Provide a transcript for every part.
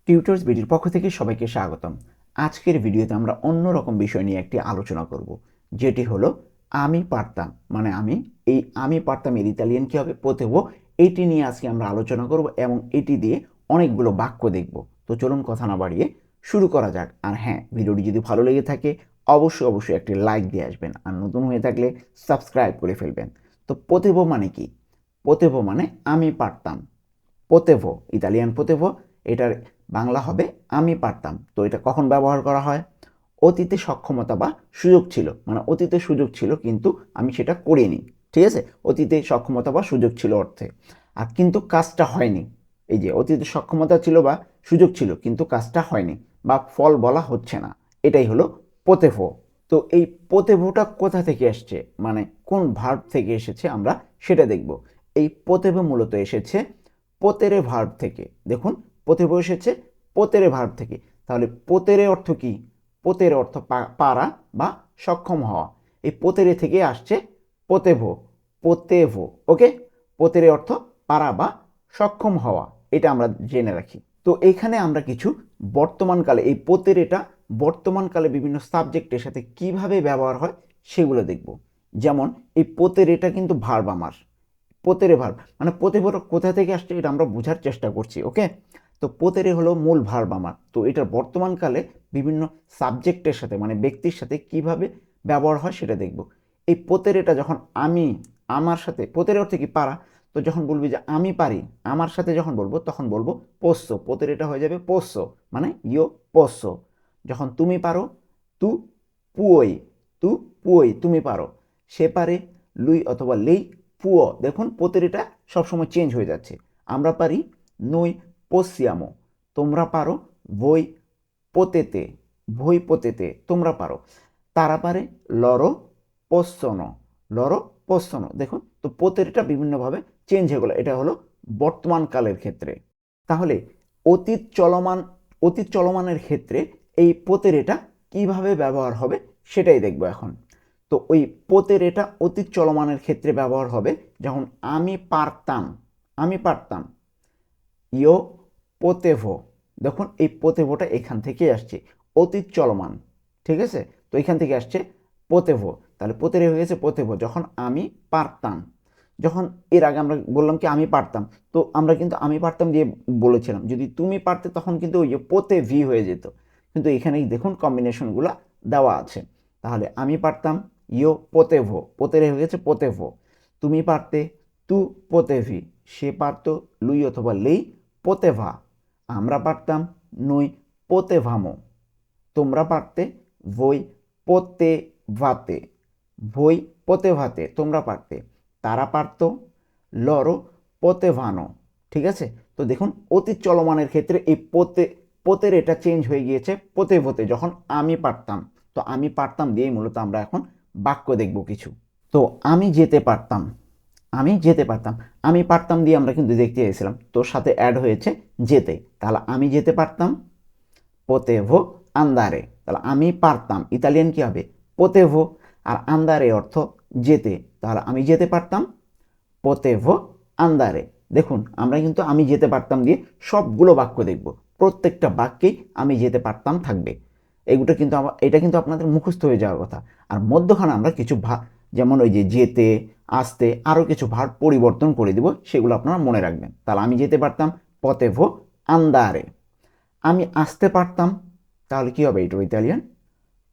Tutors বিডির পক্ষ থেকে সবাইকে স্বাগতম। আজকের ভিডিওতে আমরা অন্যরকম বিষয় নিয়ে একটি আলোচনা করব, যেটি হলো আমি পারতাম। মানে আমি পারতাম এর ইতালিয়ান কী হবে, পোতেভো। এটি নিয়ে আজকে আমরা আলোচনা করব এবং এটি দিয়ে অনেকগুলো বাক্য দেখব। তো চলুন কথা না বাড়িয়ে শুরু করা যাক। আর হ্যাঁ, ভিডিওটি যদি ভালো লেগে থাকে অবশ্যই একটি লাইক দিয়ে আসবেন, আর নতুন হয়ে থাকলে সাবস্ক্রাইব করে ফেলবেন। তো পোতেভো মানে কি? পোতেভো মানে আমি পারতাম। পোতেভো, ইতালিয়ান পোতেভো, এটার বাংলা হবে আমি পারতাম। তো এটা কখন ব্যবহার করা হয়? অতীতে সক্ষমতা বা সুযোগ ছিল, মানে অতীতে সুযোগ ছিল কিন্তু আমি সেটা করিনি। ঠিক আছে, অতীতে সক্ষমতা বা সুযোগ ছিল অর্থে। আর কিন্তু কাজটা হয়নি। এই যে অতীতে সক্ষমতা ছিল বা সুযোগ ছিল কিন্তু কাজটা হয়নি বা ফল বলা হচ্ছে না, এটাই হলো পোতেভো। তো এই পোতেভোটা কোথা থেকে এসছে, মানে কোন ভার্ব থেকে এসেছে আমরা সেটা দেখব। এই পোতেভো মূলত এসেছে পোতেরে ভার্ব থেকে। দেখুন, পোতেভো এসেছে পোতেরে ভার্ব থেকে। তাহলে পোতেরে অর্থ কি? পোতেরে অর্থ পারা বা সক্ষম হওয়া। এই পোতেরে থেকে আসছে পোতেভো। পোতেভো, ওকে। পোতেরে অর্থ পারা বা সক্ষম হওয়া, এটা আমরা জেনে রাখি। তো এইখানে আমরা কিছু বর্তমানকালে এই পোতেরেটা বর্তমানকালে বিভিন্ন সাবজেক্টের সাথে কিভাবে ব্যবহার হয় সেগুলো দেখব। যেমন এই পোতেরেটা কিন্তু ভার্ব আমার, পোতেরে ভার্ব মানে পোতেভোটা কোথা থেকে আসছে এটা আমরা বোঝার চেষ্টা করছি, ওকে। তো পোতেরে হলো মূল ভার্ব আমার। তো এটার বর্তমানকালে বিভিন্ন সাবজেক্টের সাথে মানে ব্যক্তির সাথে কিভাবে ব্যবহার হয় সেটা দেখব। এই পোতেরেটা যখন আমি আমার সাথে, পোতেরে অর্থে কি পারা, তো যখন বলবি যে আমি পারি, আমার সাথে যখন বলবো তখন বলবো পোস্য। পোতেরেটা হয়ে যাবে পোস্য, মানে ইয়ো পোস্য। যখন তুমি পারো, তু পুয়োই, তু পুয়োই, তুমি পারো। সে পারে, লুই অথবা লেই পুয়ো। দেখুন পোতেরেটা সবসময় চেঞ্জ হয়ে যাচ্ছে। আমরা পারি, noi possiamo। তোমরা পারো, voi potete, voi potete, তোমরা পারো। তারা পারে, loro possono, loro possono। দেখুন, তো পোতেরেটা বিভিন্নভাবে চেঞ্জ হয়ে গেল। এটা হলো বর্তমান কালের ক্ষেত্রে। তাহলে অতীত চলমান, অতীত চলমানের ক্ষেত্রে এই পোতেরেটা কিভাবে ব্যবহার হবে সেটাই দেখব এখন। তো ওই পোতেরেটা অতীত চলমানের ক্ষেত্রে ব্যবহার হবে যখন আমি পারতাম। আমি পারতাম, ইয়ো পোতেভো। দেখুন এই পোতেভোটা এখান থেকেই আসছে, অতীত চলমান। ঠিক আছে, তো এখান থেকে আসছে পোতেভো। তাহলে পোতেরে হয়ে গেছে পোতেভো যখন আমি পারতাম। যখন এর আগে আমরা বললাম কি আমি পারতাম, তো আমরা কিন্তু আমি পারতাম দিয়ে বলেছিলাম। যদি তুমি পারতে তখন কিন্তু ওই যে পোতে ভি হয়ে যেত, কিন্তু এখানে দেখুন কম্বিনেশনগুলো দেওয়া আছে। তাহলে আমি পারতাম, ইয়ো পোতেভো, পোতেরে হয়ে গেছে পোতেভো। তুমি পারতে, তু পোতেভি। সে পারতো, লুই অথবা লেই পোতেভা। আমরা পারতাম, noi potevamo। তোমরা পারতে, voi potevate, voi potevate, তোমরা পারতে। তারা পারত, loro potevano। ঠিক আছে, তো দেখুন অতীত চলমানের ক্ষেত্রে এই পোতের এটা চেঞ্জ হয়ে গিয়েছে পোতেভোতে যখন আমি পারতাম। তো আমি পারতাম দিয়েই মূলত আমরা এখন বাক্য দেখব কিছু। তো আমি যেতে পারতাম, আমি যেতে পারতাম। আমি পারতাম দিয়ে আমরা কিন্তু দেখতে চাইছিলাম, তো সাথে অ্যাড হয়েছে যেতে। তাহলে আমি যেতে পারতাম, পোতেভো আন্দারে। তাহলে আমি পারতাম, ইতালিয়ান কি হবে? পোতেভো। আর আন্দারে অর্থ যেতে। তাহলে আমি যেতে পারতাম, পোতেভো আন্দারে। দেখুন আমরা কিন্তু আমি যেতে পারতাম দিয়ে সবগুলো বাক্য দেখব। প্রত্যেকটা বাক্যেই আমি যেতে পারতাম থাকবে। এটা কিন্তু আপনাদের মুখস্থ হয়ে যাওয়ার কথা। আর মধ্যখানে আমরা কিছু যেমন ওই যে যেতে, আসতে, আরও কিছু ভার্ব পরিবর্তন করে দিব, সেগুলো আপনারা মনে রাখবেন। তাহলে আমি যেতে পারতাম, পতেভো আন্দারে। আমি আসতে পারতাম, তাহলে কি হবে এটা ইতালিয়ান?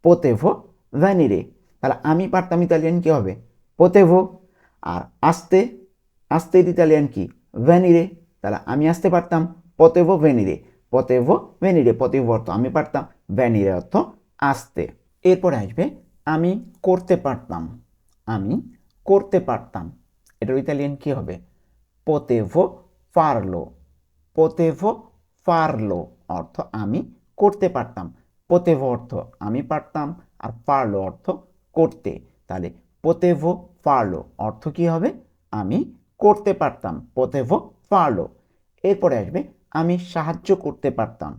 পোতেভো ভ্যানিরে। তাহলে আমি পারতাম ইতালিয়ান কি হবে? পোতেভো। আর আসতে, আসতের ইতালিয়ান কি? ভ্যানিরে। তাহলে আমি আসতে পারতাম, পোতেভো ভেনিরে। পোতেভো ভেনিরে, পোতেভো অর্থ আমি পারতাম, ভ্যানিরে অর্থ আসতে। এরপরে আসবে আমি করতে পারতাম। আমি করতে পারতাম, এটার ইতালিয়ান কি হবে? পোতেভো ফারলো। পোতেভো ফারলো অর্থ আমি করতে পারতাম। পোতেভো অর্থ আমি পারতাম, আর ফারলো অর্থ করতে। তাহলে পোতেভো ফারলো অর্থ কি হবে? আমি করতে পারতাম, পোতেভো ফারলো। এরপরে আসবে আমি সাহায্য করতে পারতাম।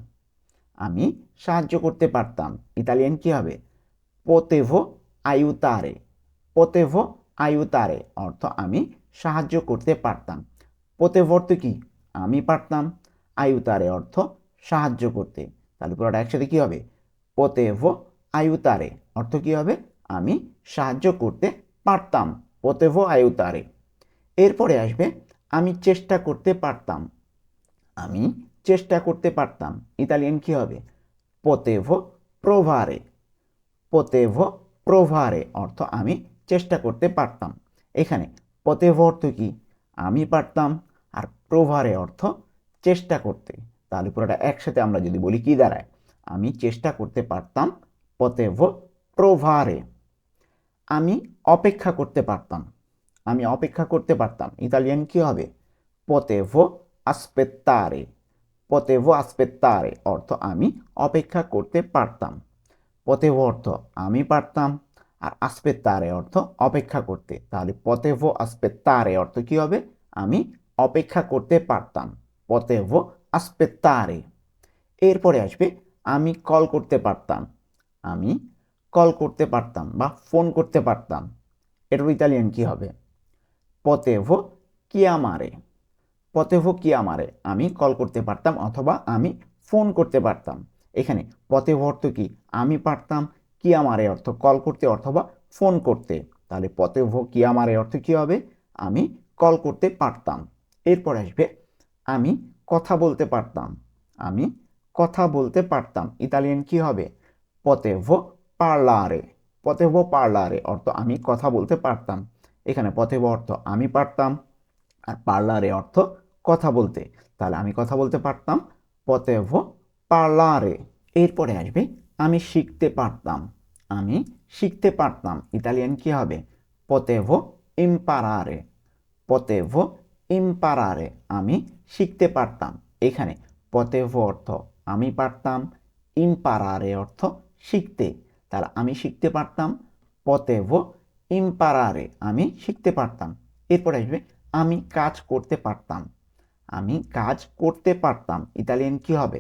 আমি সাহায্য করতে পারতাম, ইতালিয়ান কি হবে? পোতেভো আইউতারে। পোতেভো আইউতারে অর্থ আমি সাহায্য করতে পারতাম। পোতেভো অর্থ কি? আমি পারতাম। আইউতারে অর্থ সাহায্য করতে। তাহলে পুরোটা একসাথে কি হবে? potevo aiutare অর্থ কি হবে? আমি সাহায্য করতে পারতাম। potevo aiutare। এরপরে আসবে আমি চেষ্টা করতে পারতাম। আমি চেষ্টা করতে পারতাম। ইতালিয়ান কি হবে? potevo provare। potevo provare অর্থ আমি চেষ্টা করতে পারতাম। এখানে potevo অর্থ কি? আমি পারতাম, আর provare অর্থ চেষ্টা করতে। তাহলে পুরোটা একসাথে আমরা যদি বলি কি দাঁড়ায়? আমি চেষ্টা করতে পারতাম, potevo provare। আমি অপেক্ষা করতে পারতাম। আমি অপেক্ষা করতে পারতাম। ইতালিয়ান কি হবে? potevo aspettare। potevo aspettare অর্থ আমি অপেক্ষা করতে পারতাম। potevo অর্থ আমি পারতাম, আর aspettare অর্থ অপেক্ষা করতে। তাহলে potevo aspettare অর্থ কি হবে? আমি অপেক্ষা করতে পারতাম। potevo aspettare। এরপরে আসবে আমি কল করতে পারতাম। আমি কল করতে পারতাম বা ফোন করতে পারতাম। এটার ইতালিয়ান কি হবে? potevo chiamare। potevo chiamare আমি কল করতে পারতাম অথবা আমি ফোন করতে পারতাম। এখানে potevo অর্থ কি? আমি পারতাম, chiamare অর্থ কল করতে অথবা ফোন করতে। তাহলে potevo chiamare অর্থ কি হবে? আমি কল করতে পারতাম। এরপর আসবে আমি কথা বলতে পারতাম। আমি কথা বলতে পারতাম। ইতালিয়ান কি হবে? potevo parlare। potevo parlare অর্থ আমি কথা বলতে পারতাম। এখানে potevo অর্থ আমি পারতাম, আর parlare অর্থ কথা বলতে। তাহলে আমি কথা বলতে পারতাম, potevo parlare। এরপরে আসবে আমি শিখতে পারতাম। আমি শিখতে পারতাম। ইতালিয়ান কি হবে? potevo imparare। potevo imparare আমি শিখতে পারতাম। এখানে potevo অর্থ আমি পারতাম, imparare অর্থ শিখতে। তাহলে আমি শিখতে পারতাম, potevo imparare আমি শিখতে পারতাম। এরপর আসবে আমি কাজ করতে পারতাম। আমি কাজ করতে পারতাম। ইতালিয়ান কি হবে?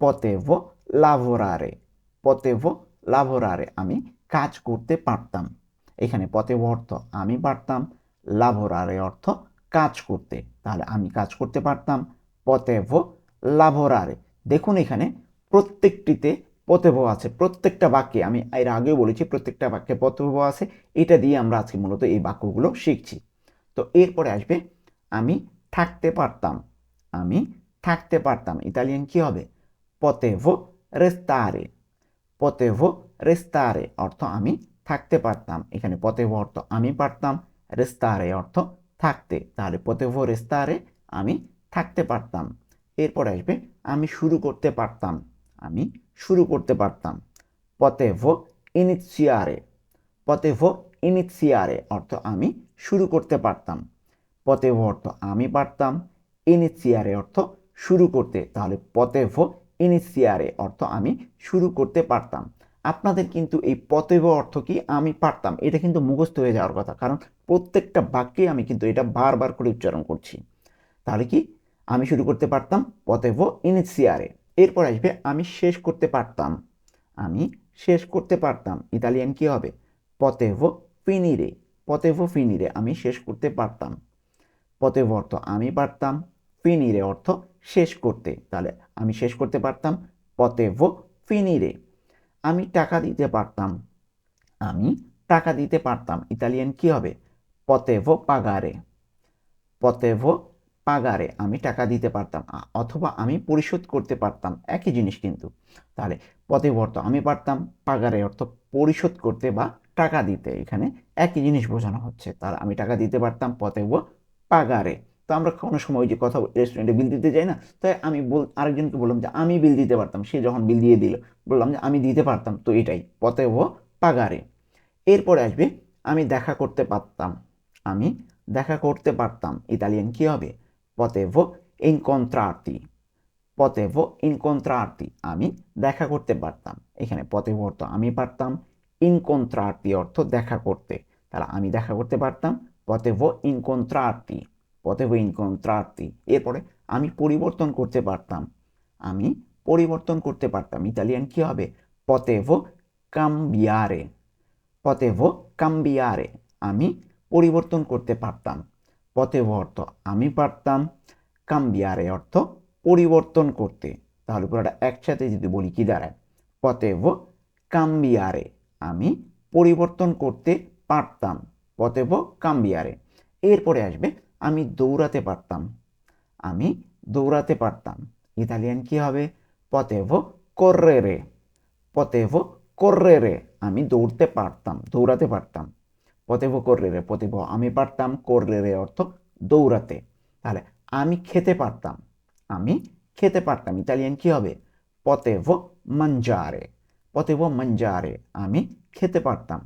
potevo lavorare। potevo lavorare আমি কাজ করতে পারতাম। এখানে potevo অর্থ আমি পারতাম, lavorare অর্থ কাজ করতে। তাহলে আমি কাজ করতে পারতাম, potevo lavorare। দেখুন এখানে প্রত্যেকটিতে potevo আছে। প্রত্যেকটা বাক্যে, আমি এর আগেও বলেছি প্রত্যেকটা বাক্যে potevo আছে। এটা দিয়ে আমরা আজকে মূলত এই বাক্যগুলো শিখছি। তো এরপরে আসবে আমি থাকতে পারতাম। আমি থাকতে পারতাম। ইতালিয়ান কি হবে? potevo restare। potevo restare অর্থ আমি থাকতে পারতাম। এখানে potevo অর্থ আমি পারতাম, restare অর্থ থাকতে। তাহলে potevo restare আমি থাকতে পারতাম। এরপর আসবে আমি শুরু করতে পারতাম। আমি শুরু করতে পারতাম। potevo iniziare। potevo iniziare অর্থ আমি শুরু করতে পারতাম। potevo অর্থ আমি পারতাম, iniziare অর্থ শুরু করতে। তাহলে potevo iniziare অর্থ আমি শুরু করতে পারতাম। আপনাদের কিন্তু এই potevo অর্থ কি আমি পারতাম এটা কিন্তু মুখস্থ হয়ে যাওয়ার কথা, কারণ প্রত্যেকটা বাক্যে আমি কিন্তু এটা বারবার করে উচ্চারণ করছি। তাহলে কি? আমি শুরু করতে পারতাম, potevo iniziare। এরপর আসবে আমি শেষ করতে পারতাম। আমি শেষ করতে পারতাম। ইতালিয়ান কি হবে? potevo finire। potevo finire আমি শেষ করতে পারতাম। potevo অর্থ আমি পারতাম, finire অর্থ শেষ করতে। তাহলে আমি শেষ করতে পারতাম, potevo finire। আমি টাকা দিতে পারতাম। আমি টাকা দিতে পারতাম। ইতালিয়ান কি হবে? potevo pagare। potevo pagare আমি টাকা দিতে পারতাম, অথবা আমি পরিশোধ করতে পারতাম, একই জিনিস কিন্তু। তাহলে potevo অর্থ আমি পারতাম, pagare অর্থ পরিশোধ করতে বা টাকা দিতে। এখানে একই জিনিস বোঝানো হচ্ছে। তাহলে আমি টাকা দিতে পারতাম, potevo pagare। তো আমরা কোনো সময় যে কথা রেস্টুরেন্টে বিল দিতে যাই না, তাই আমি আরেকজনকে বললাম যে আমি বিল দিতে পারতাম। সে যখন বিল দিয়ে দিল, বললাম যে আমি দিতে পারতাম। তো এটাই potevo pagare। এরপরে আসবে আমি দেখা করতে পারতাম। আমি দেখা করতে পারতাম। ইতালিয়ান কি হবে? potevo incontrarti। potevo incontrarti আমি দেখা করতে পারতাম। এখানে potevo অর্থ আমি পারতাম, incontrarti অর্থ দেখা করতে। তাহলে আমি দেখা করতে পারতাম, potevo incontrarti। potevo incontrarti। এরপরে আমি পরিবর্তন করতে পারতাম। আমি পরিবর্তন করতে পারতাম। ইতালিয়ান কি হবে? potevo cambiare। potevo cambiare আমি পরিবর্তন করতে পারতাম। potevo অর্থ আমি পারতাম, cambiare অর্থ পরিবর্তন করতে। তাহলে পুরোটা একসাথে যদি বলি কি দাঁড়ায়, পতেভো কাম্বিয়ারে, আমি পরিবর্তন করতে পারতাম, পতেভো কাম্বিয়ারে। এরপরে আসবে আমি দৌড়াতে পারতাম, আমি দৌড়াতে পারতাম, ইতালিয়ান কি হবে, পতেভো কোর্রেরে, পতেভো কোর্রেরে, আমি দৌড়তে পারতাম, দৌড়াতে পারতাম, পতেভো কোর্রেরে, পতেভো আমি পারতাম, কোর্রেরে অর্থ দৌড়াতে। তাহলে আমি খেতে পারতাম, আমি খেতে পারতাম, ইতালিয়ান কি হবে, পতেভো মাঞ্জারে, পতেভো মাঞ্জারে, আমি খেতে পারতাম,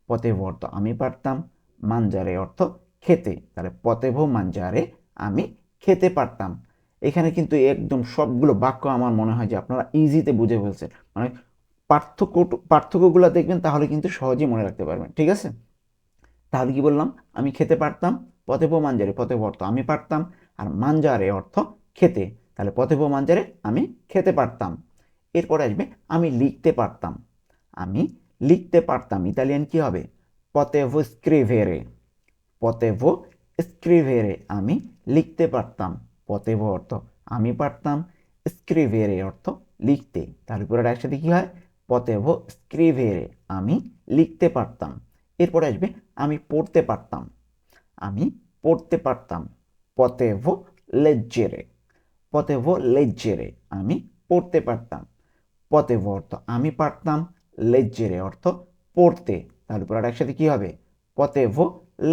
পতেভো অর্থ আমি পারতাম, মাঞ্জারে অর্থ খেতে, তাহলে পতেভো মাঞ্জারে, আমি খেতে পারতাম। এখানে কিন্তু একদম সবগুলো বাক্য আমার মনে হয় যে আপনারা ইজিতে বুঝে ফেলছেন, মানে পার্থক্যগুলো দেখবেন তাহলে কিন্তু সহজেই মনে রাখতে পারবেন, ঠিক আছে। তাহলে কি বললাম, আমি খেতে পারতাম, পতেভো মাঞ্জারে, পতেভো অর্থ আমি পারতাম, আর মাঞ্জারে অর্থ খেতে, তাহলে পতেভো মাঞ্জারে আমি খেতে পারতাম। এরপরে আসবে আমি লিখতে পারতাম, আমি লিখতে পারতাম, ইতালিয়ান কি হবে, পতেভো স্ক্রিভেরে, পতেভো স্ক্রিভেরে, আমি লিখতে পারতাম, পতেভো অর্থ আমি পারতাম, স্ক্রিভেরে অর্থ লিখতে, তাহলে পুরোটা একসাথে কি হয়, পতেভো স্ক্রিভেরে, আমি লিখতে পারতাম। এরপরে আসবে আমি পড়তে পারতাম, আমি পড়তে পারতাম, পতেভো লেজ্জেরে, পতেভো লেজ্জেরে, আমি পড়তে পারতাম, পতেভো অর্থ আমি পারতাম, লেজ্জেরে অর্থ পড়তে, তাহলে পুরোটা একসাথে কি হবে, পতেভো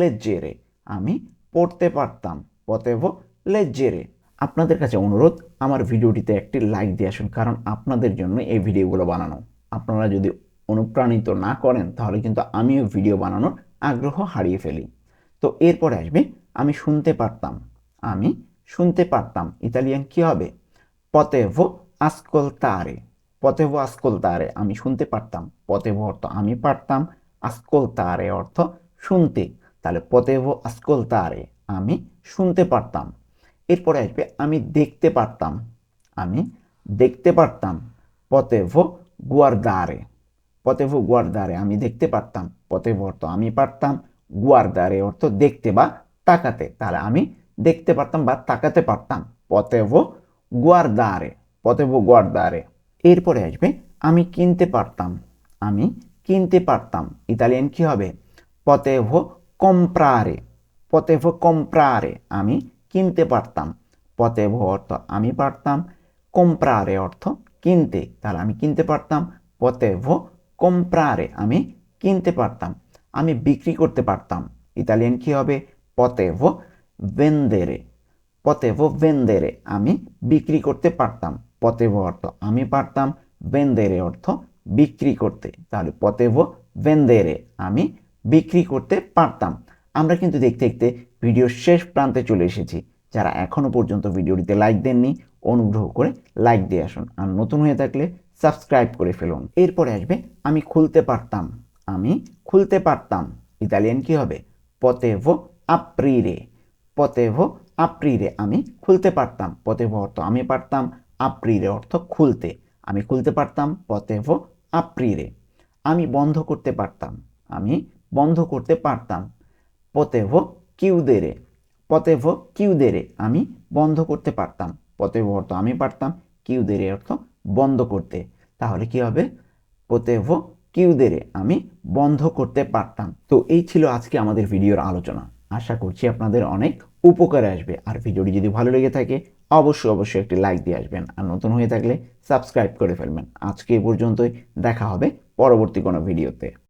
লেজ্জেরে, আমি পড়তে পারতাম, পতেভো লেজ্জেরে। আপনাদের কাছে অনুরোধ, আমার ভিডিওটিতে একটি লাইক দিয়ে আসুন, কারণ আপনাদের জন্য এই ভিডিওগুলো বানানো। আপনারা যদি অনুপ্রাণিত না করেন তাহলে কিন্তু আমিও ভিডিও বানানোর আগ্রহ হারিয়ে ফেলি। তো এরপরে আসবে আমি শুনতে পারতাম, আমি শুনতে পারতাম, ইতালিয়ান কি হবে, পতেভো আসকোলতারে, পতেভো আসকোলতারে, আমি শুনতে পারতাম, পতেভো অর্থ আমি পারতাম, আসকোলতারে অর্থ শুনতে, তাহলে পতেভো আসকোলতারে, আমি শুনতে পারতাম। এরপরে আসবে আমি দেখতে পারতাম, আমি দেখতে পারতাম, পতেভো গুয়ারদারে, পতেভো গুয়ারদারে, আমি দেখতে পারতাম, পতেভো অর্থ আমি পারতাম, গুয়ারদারে অর্থ দেখতে বা তাকাতে, তাহলে আমি দেখতে পারতাম বা তাকাতে পারতাম, পতেভো গুয়ারদারে, পতেভো গুয়ারদারে। এরপরে আসবে আমি কিনতে পারতাম, আমি কিনতে পারতাম, ইতালিয়ান কি হবে, পতেভো কম্প্রারে, পতেভো কম্প্রারে, আমি কিনতে পারতাম, পতেভো অর্থ আমি পারতাম, কম্প্রারে অর্থ কিনতে, তাহলে আমি কিনতে পারতাম, পতেভো কম্প্রারে, আমি কিনতে পারতাম। আমি বিক্রি করতে পারতাম, ইতালিয়ান কি হবে, পতেভো ভেন্দেরে, পতেভো ভেন্দেরে, আমি বিক্রি করতে পারতাম, পতেভো অর্থ আমি পারতাম, ভেন্দেরে অর্থ বিক্রি করতে, তাহলে পতেভো ভেন্দেরে, আমি বিক্রি করতে পারতাম। আমরা কিন্তু দেখতে দেখতে ভিডিওর শেষ প্রান্তে চলে এসেছি। যারা এখনো পর্যন্ত ভিডিওটিতে লাইক দেননি, অনুগ্রহ করে লাইক দিয়ে আসুন, আর নতুন হয়ে থাকলে সাবস্ক্রাইব করে ফেলুন। এরপরে আসবে আমি খুলতে পারতাম, আমি খুলতে পারতাম, ইতালিয়ান কি হবে, পতেভো আপ্রিরে, পতেভো আপ্রিরে, আমি খুলতে পারতাম, পতেভো অর্থ আমি পারতাম, আপ্রিরে অর্থ খুলতে, আমি খুলতে পারতাম, পতেভো আপ্রিরে। আমি বন্ধ করতে পারতাম, আমি বন্ধ করতে পারতাম, পতেভো কিউদেরে, পতেভো কিউদেরে, আমি বন্ধ করতে পারতাম, পতেভো অর্থ আমি পারতাম, কিউদেরে অর্থ বন্ধ করতে, তাহলে কি হবে, পতেভো কিউদেরে, আমি বন্ধ করতে পারতাম। তো এই ছিল আজকে আমাদের ভিডিওর আলোচনা। আশা করছি আপনাদের অনেক উপকারে আসবে, আর ভিডিওটি যদি ভালো লেগে থাকে অবশ্যই একটি লাইক দিয়ে আসবেন, আর নতুন হয়ে থাকলে সাবস্ক্রাইব করে ফেলবেন। আজকে এই পর্যন্তই, দেখা হবে পরবর্তী কোনো ভিডিওতে।